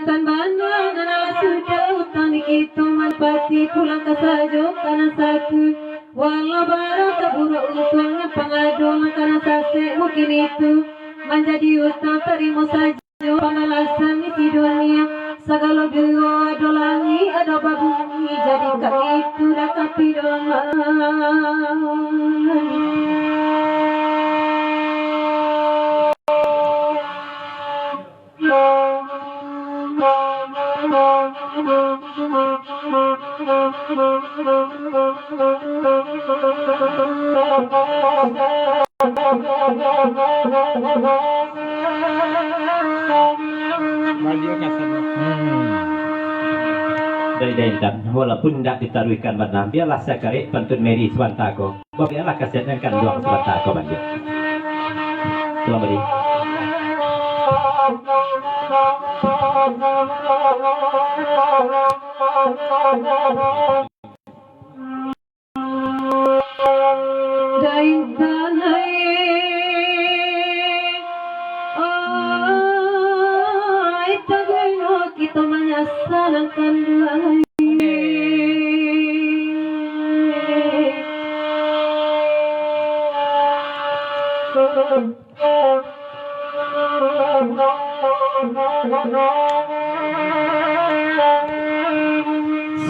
Suratan bandang adalah sudah utang itu manfaati pulang ke sajo karena satu walau barang keburu untungnya pengaduan karena sase mungkin itu menjadi utang terima saja pemalasan isi dunia segala dua dolangi ada babungi jadi itu dah kapidoman. Dari dan walaupun tidak ditaruhkan benar biarlah sekali pantun Mary Swantako biarlah kesenangkan doang Swantako banyak selamat ini kita menyasalkan dua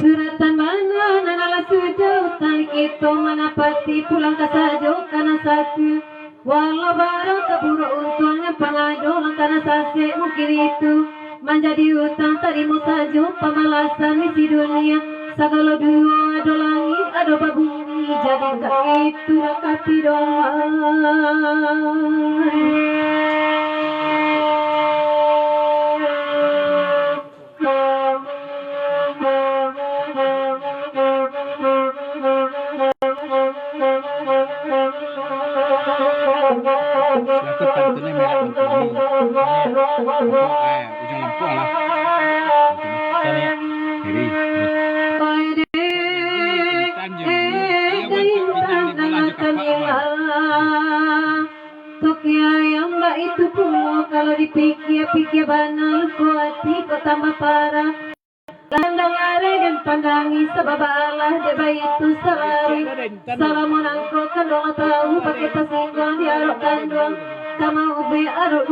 suratan mana adalah sudah utang itu menapati pulang ke sajo karena satu walau barang keburu untungnya pengaduan karena sase mungkin itu menjadi utang terima saja pemalasan isi dunia segala dua dolangi ada babungi jadi itu kapidoman. Satu pantunnya merah ujung lampu lah. Kiri. Tokya yang mbak itu pun kalau dipikir-pikir banal kuati kau tambah parah. Landang are dan pandangi sebab Allah deba itu selalu salamun angko kan dong tahu pakai tas singgung diarok kandung kama ube arok